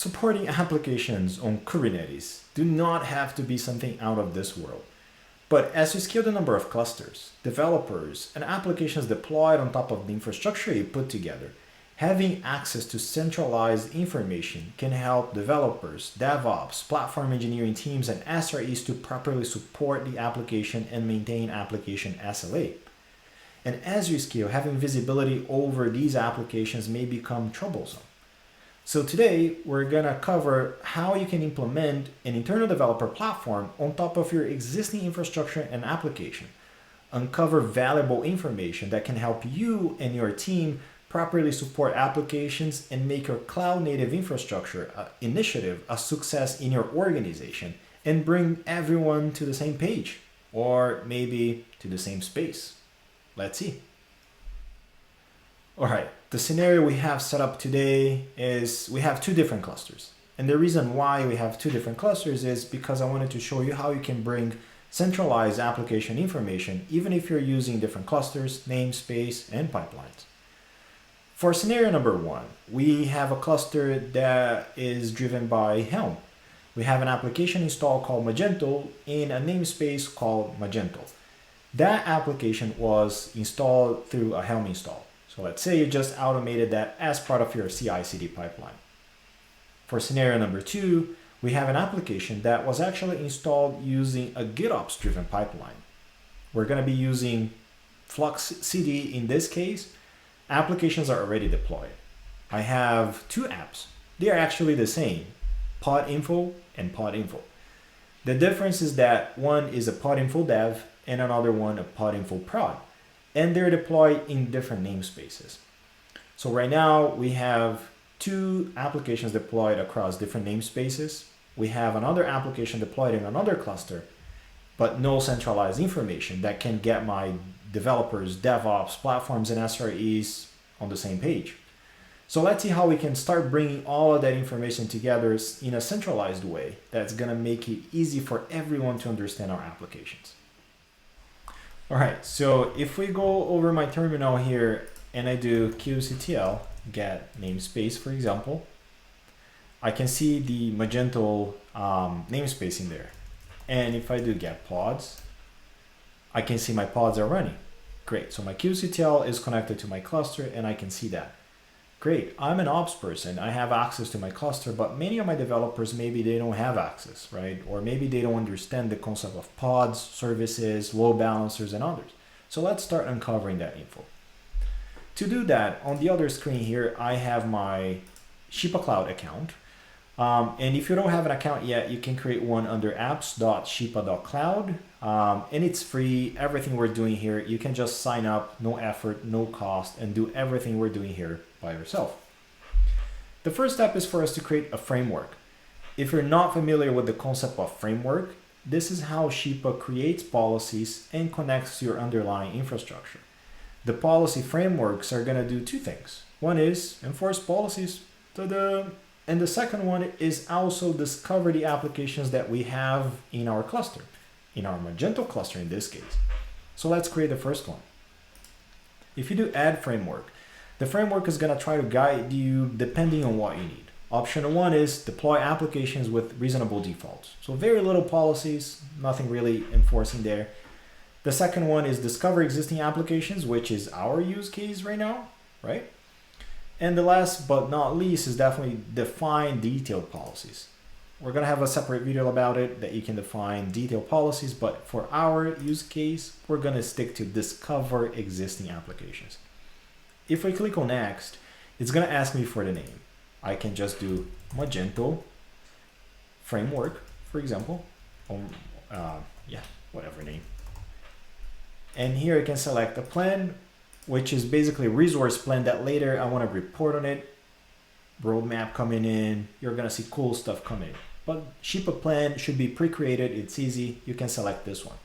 Supporting applications on Kubernetes do not have to be something out of this world. But as you scale the number of clusters, developers, and applications deployed on top of the infrastructure you put together, having access to centralized information can help developers, DevOps, platform engineering teams, and SREs to properly support the application and maintain application SLA. And as you scale, having visibility over these applications may become troublesome. So today, we're going to cover how you can implement an internal developer platform on top of your existing infrastructure and application. Uncover valuable information that can help you and your team properly support applications and make your cloud-native infrastructure initiative a success in your organization and bring everyone to the same page, or maybe to the same space. Let's see. All right, the scenario we have set up today is we have two different clusters. And the reason why we have two different clusters is because I wanted to show you how you can bring centralized application information even if you're using different clusters, namespace, and pipelines. For scenario number one, we have a cluster that is driven by Helm. We have an application installed called Magento in a namespace called Magento. That application was installed through a Helm install. So let's say you just automated that as part of your CI/CD pipeline. For scenario number two, we have an application that was actually installed using a GitOps driven pipeline. We're going to be using FluxCD in this case. Applications are already deployed. I have two apps. They are actually the same, PodInfo and PodInfo. The difference is that one is a PodInfo dev and another one a PodInfo prod. And they're deployed in different namespaces. So right now we have two applications deployed across different namespaces. We have another application deployed in another cluster, but no centralized information that can get my developers, DevOps, platforms, and SREs on the same page. So let's see how we can start bringing all of that information together in a centralized way that's going to make it easy for everyone to understand our applications. All right, so if we go over my terminal here and I do kubectl get namespace, for example, I can see the Magento namespace in there. And if I do get pods, I can see my pods are running. Great, so my kubectl is connected to my cluster and I can see that. Great, I'm an ops person, I have access to my cluster, but many of my developers, maybe they don't have access, right? Or maybe they don't understand the concept of pods, services, load balancers, and others. So let's start uncovering that info. To do that, on the other screen here, I have my Shipa Cloud account. And if you don't have an account yet, you can create one under apps.shipa.cloud. And it's free. Everything we're doing here, you can just sign up, no effort, no cost, and do everything we're doing here by yourself. The first step is for us to create a framework. If you're not familiar with the concept of framework, this is how Shipa creates policies and connects to your underlying infrastructure. The policy frameworks are going to do two things. One is enforce policies. Ta-da! And the second one is also discover the applications that we have in our cluster, in our Magento cluster in this case. So let's create the first one. If you do add framework, the framework is going to try to guide you depending on what you need. Option one is deploy applications with reasonable defaults. So very little policies, nothing really enforcing there. The second one is discover existing applications, which is our use case right now, right? And the last but not least is definitely define detailed policies. We're going to have a separate video about it that you can define detailed policies, but for our use case, we're going to stick to discover existing applications. If I click on next, it's going to ask me for the name. I can just do Magento framework, for example, whatever name. And here I can select a plan, which is basically a resource plan that later I want to report on it. Roadmap coming in, you're going to see cool stuff coming in. But Shipa plan should be pre-created, it's easy, you can select this one.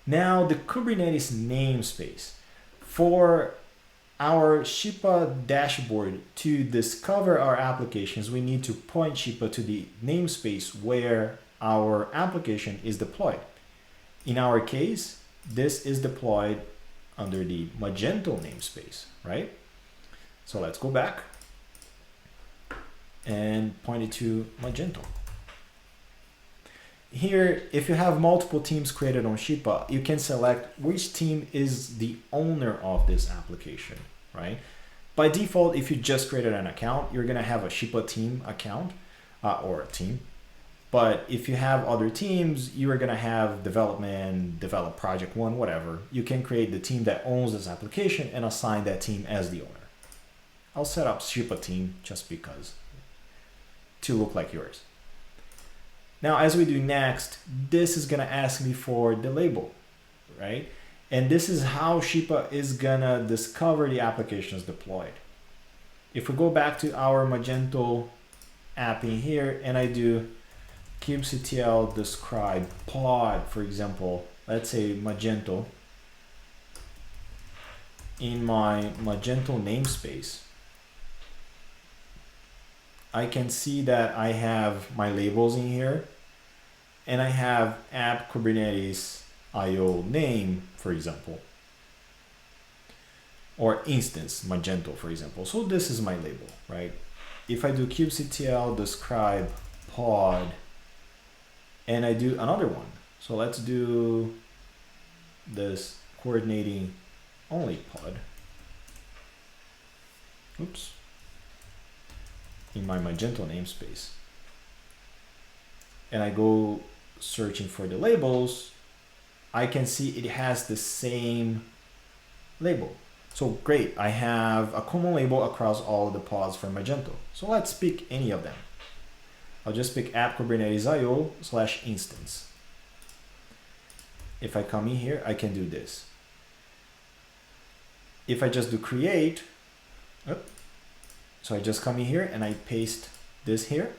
Now the Kubernetes namespace. For our Shipa dashboard to discover our applications, we need to point Shipa to the namespace where our application is deployed. In our case, this is deployed under the Magento namespace, right? So let's go back. and point it to Magento. Here, if you have multiple teams created on Shippa, you can select which team is the owner of this application, right? By default, if you just created an account, you're gonna have a Shippa team account or a team. But if you have other teams, you are gonna have development, develop project one, whatever. You can create the team that owns this application and assign that team as the owner. I'll set up Shippa team just because, to look like yours. Now, as we do next, this is gonna ask me for the label, right? And this is how Shippa is gonna discover the applications deployed. If we go back to our Magento app in here and I do kubectl describe pod, for example, let's say Magento, in my Magento namespace, I can see that I have my labels in here and I have app Kubernetes IO name, for example, or instance Magento, for example. So this is my label, right? If I do kubectl describe pod and I do another one, so let's do this coordinating only pod. Oops. In my Magento namespace. And I go searching for the labels, I can see it has the same label. So great, I have a common label across all the pods for Magento. So let's pick any of them. I'll just pick app Kubernetes IO / instance. If I come in here, I can do this. If I just do create, so I just come in here and I paste this here.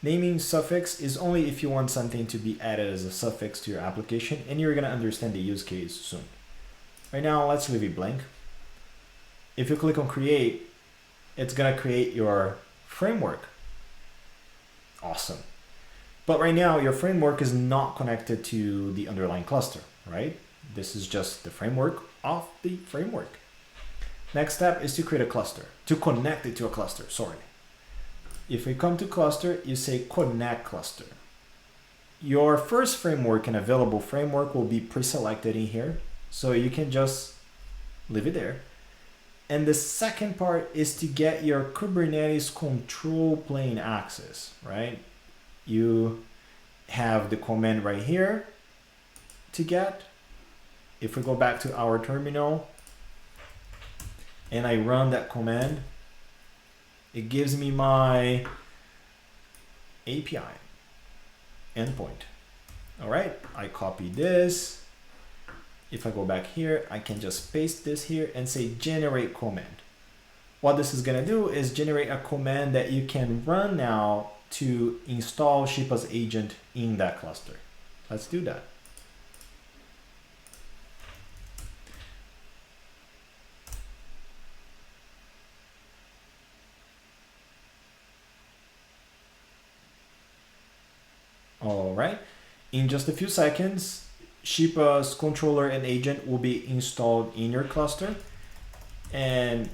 Naming suffix is only if you want something to be added as a suffix to your application, and you're gonna understand the use case soon. Right now, let's leave it blank. If you click on create, it's gonna create your framework. Awesome. But right now, your framework is not connected to the underlying cluster, right? This is just the framework of the framework. Next step is to create a cluster, to connect it to a cluster, sorry. If we come to cluster, you say connect cluster. Your first framework and available framework will be pre-selected in here, so you can just leave it there. And the second part is to get your Kubernetes control plane access, right? You have the command right here to get. If we go back to our terminal and I run that command, it gives me my API endpoint. All right, I copy this. If I go back here, I can just paste this here and say generate command. What this is gonna do is generate a command that you can run now to install Shippa's agent in that cluster. Let's do that. All right, in just a few seconds, Shippa's controller and agent will be installed in your cluster. And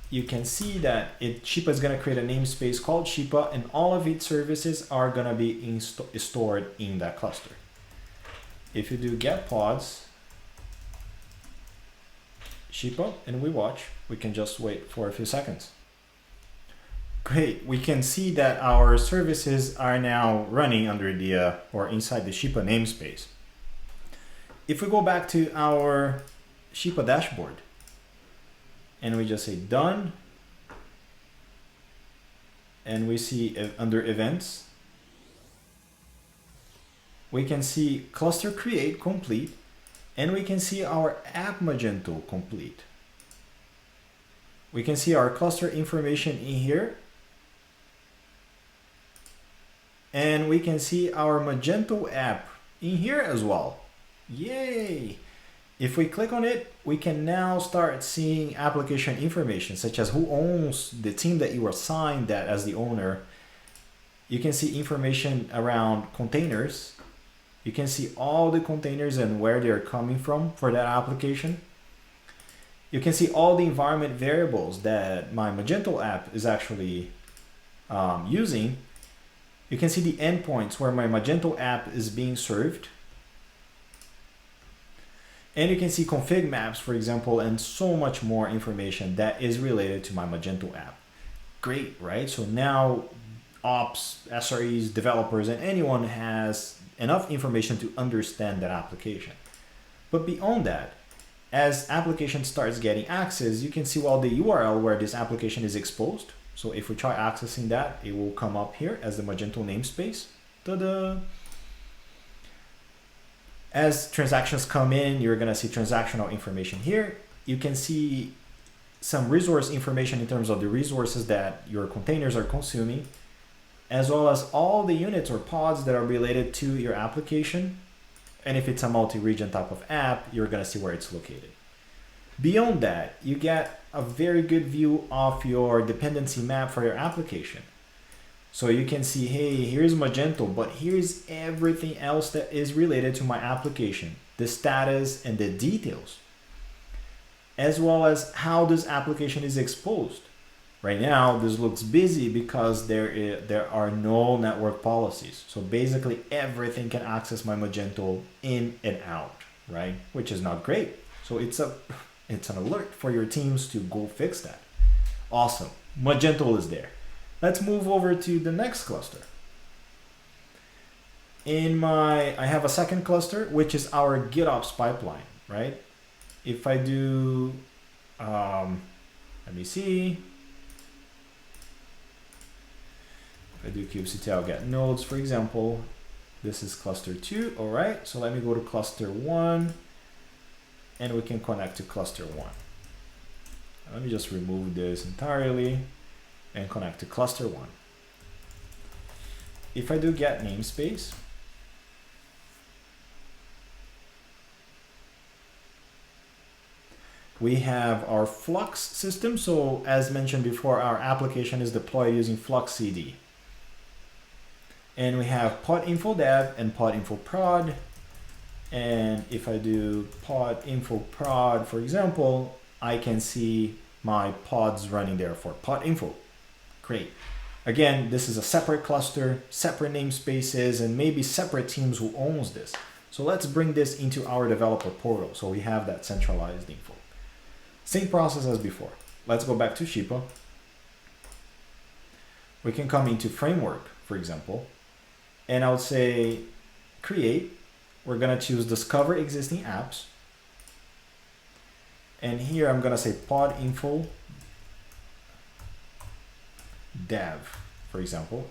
you can see that Shippa is gonna create a namespace called Shippa, and all of its services are gonna be stored in that cluster. If you do get pods, Shippa, and we watch, we can just wait for a few seconds. Great, we can see that our services are now running under the, or inside the Shippa namespace. If we go back to our Shippa dashboard, and we just say done, and we see under events, we can see cluster create complete, and we can see our app Magento complete. We can see our cluster information in here, and we can see our Magento app in here as well. Yay! If we click on it, we can now start seeing application information, such as who owns the team that you assigned that as the owner. You can see information around containers. You can see all the containers and where they're coming from for that application. You can see all the environment variables that my Magento app is actually using, you can see the endpoints where my Magento app is being served. And you can see config maps, for example, and so much more information that is related to my Magento app. Great, right? So now ops, SREs, developers, and anyone has enough information to understand that application. But beyond that, as application starts getting access, you can see, well, the URL where this application is exposed. So if we try accessing that, it will come up here as the Magento namespace. Ta-da! As transactions come in, you're gonna see transactional information here. You can see some resource information in terms of the resources that your containers are consuming, as well as all the units or pods that are related to your application. And if it's a multi-region type of app, you're gonna see where it's located. Beyond that, you get a very good view of your dependency map for your application. So you can see, hey, here's Magento, but here's everything else that is related to my application, the status and the details, as well as how this application is exposed. Right now, this looks busy because there are no network policies. So basically everything can access my Magento in and out, right? Which is not great. So it's an alert for your teams to go fix that. Awesome, Magento is there. Let's move over to the next cluster. I have a second cluster, which is our GitOps pipeline, right? If I do, let me see. If I do kubectl get nodes, for example, this is cluster 2, all right? So let me go to cluster 1, and we can connect to cluster 1. Let me just remove this entirely and connect to cluster 1. If I do get namespace, we have our Flux system. So as mentioned before, our application is deployed using FluxCD. And we have pod info dev and pod info prod. And if I do pod info prod, for example, I can see my pods running there for pod info. Great. Again, this is a separate cluster, separate namespaces, and maybe separate teams who owns this. So let's bring this into our developer portal so we have that centralized info. Same process as before. Let's go back to Shippa. We can come into framework, for example, and I'll say create. We're gonna choose discover existing apps. And here I'm gonna say pod info dev, for example,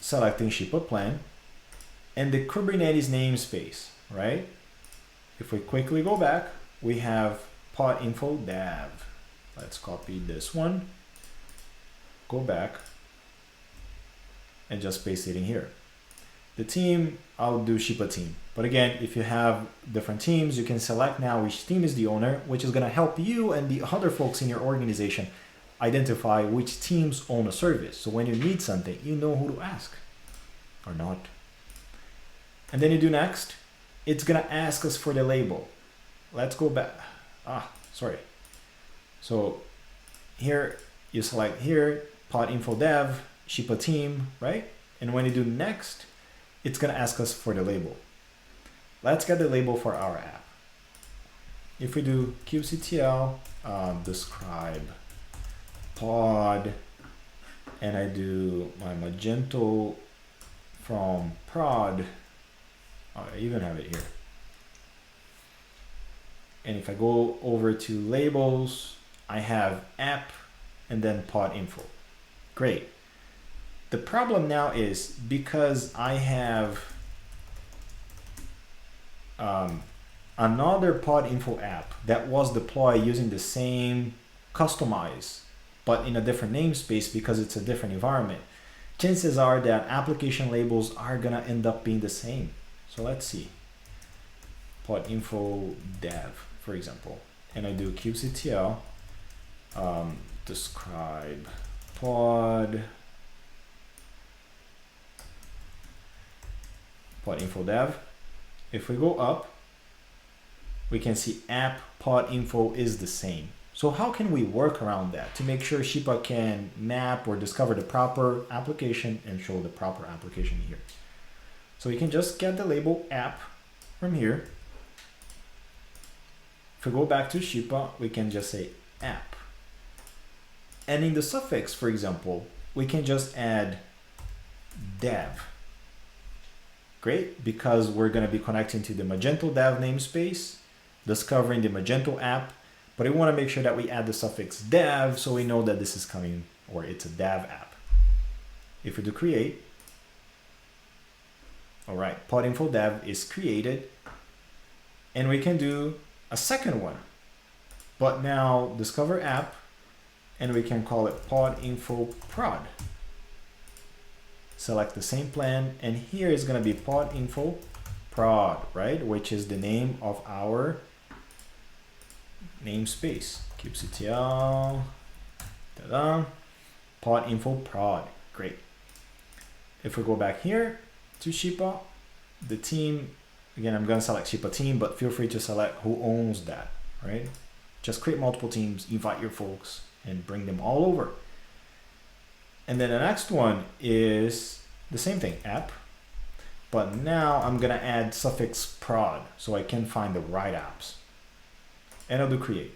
selecting Shippa plan and the Kubernetes namespace, right? If we quickly go back, we have pod info dev. Let's copy this one, go back, and just paste it in here. The team, I'll do Shippa team. But again, if you have different teams, you can select now which team is the owner, which is gonna help you and the other folks in your organization identify which teams own a service. So when you need something, you know who to ask or not. And then you do next, it's gonna ask us for the label. Let's go back. Sorry. So here you select here, pod info dev, Shippa team, right? And when you do next, it's gonna ask us for the label. Let's get the label for our app. If we do kubectl describe pod, and I do my Magento from prod, I even have it here. And if I go over to labels, I have app and then pod info. Great. The problem now is because I have another pod info app that was deployed using the same customize, but in a different namespace because it's a different environment, chances are that application labels are gonna end up being the same. So let's see, pod info dev, for example, and I do kubectl describe pod info dev. If we go up, we can see app pod info is the same. So how can we work around that to make sure Shippa can map or discover the proper application and show the proper application here? So we can just get the label app from here. If we go back to Shippa, we can just say app. And in the suffix, for example, we can just add dev. Great, because we're going to be connecting to the Magento dev namespace, discovering the Magento app, but we want to make sure that we add the suffix dev so we know that this is coming, or it's a dev app. If we do create, all right, podinfo dev is created, and we can do a second one, but now discover app, and we can call it podinfo prod. Select the same plan, and here is going to be podinfo prod, right, which is the name of our namespace. kubectl, podinfo prod. Great. If we go back here to Shippa, the team, again, I'm going to select Shippa team, but feel free to select who owns that, right? Just create multiple teams, invite your folks, and bring them all over. And then the next one is the same thing, app, but now I'm going to add suffix prod so I can find the right apps. And I'll do create.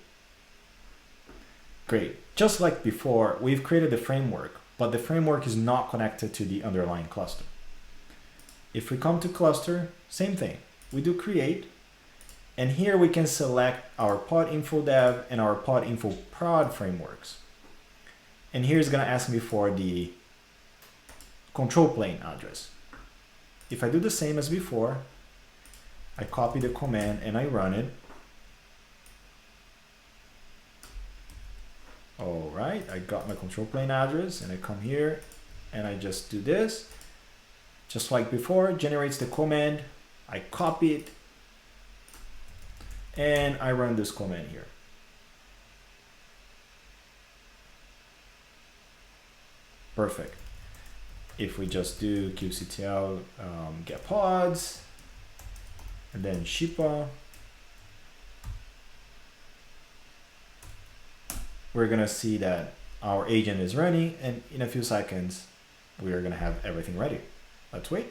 Great. Just like before, we've created the framework, but the framework is not connected to the underlying cluster. If we come to cluster, same thing. We do create, and here we can select our podinfo dev and our podinfo prod frameworks. And here's going to ask me for the control plane address. If I do the same as before, I copy the command and I run it. All right, I got my control plane address, and I come here and I just do this. Just like before, generates the command, I copy it, and I run this command here. Perfect. If we just do kubectl get pods, and then Shippa, we're going to see that our agent is running, and in a few seconds, we are going to have everything ready. Let's wait.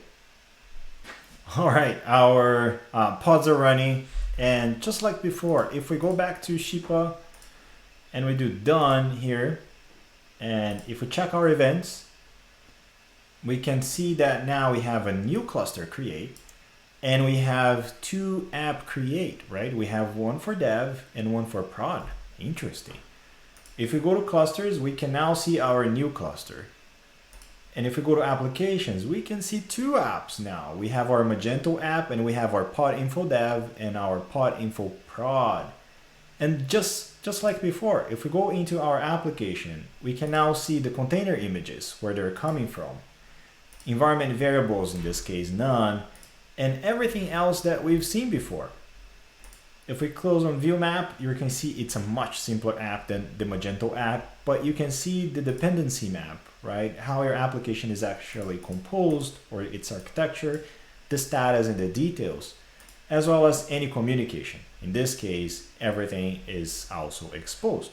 All right, our pods are running, and just like before, if we go back to Shippa and we do done here, and if we check our events, we can see that now we have a new cluster create, and we have two app create, right? We have one for dev and one for prod. Interesting. If we go to clusters, we can now see our new cluster. And if we go to applications, we can see two apps now. We have our Magento app, and we have our podinfo dev and our podinfo prod. And just like before, if we go into our application, we can now see the container images, where they're coming from. Environment variables, in this case, none, and everything else that we've seen before. If we close on view map, you can see it's a much simpler app than the Magento app, but you can see the dependency map, right? How your application is actually composed, or its architecture, the status and the details, as well as any communication. In this case, everything is also exposed.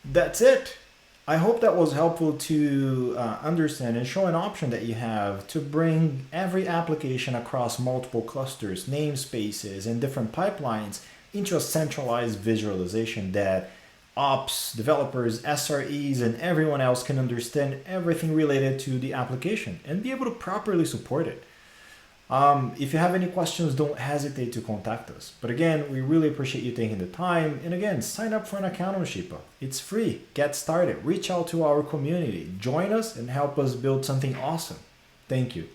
That's it. I hope that was helpful to understand and show an option that you have to bring every application across multiple clusters, namespaces, and different pipelines into a centralized visualization that ops, developers, SREs, and everyone else can understand everything related to the application and be able to properly support it. If you have any questions, don't hesitate to contact us. But again, we really appreciate you taking the time. And again, sign up for an account on Shippa. It's free. Get started. Reach out to our community. Join us and help us build something awesome. Thank you.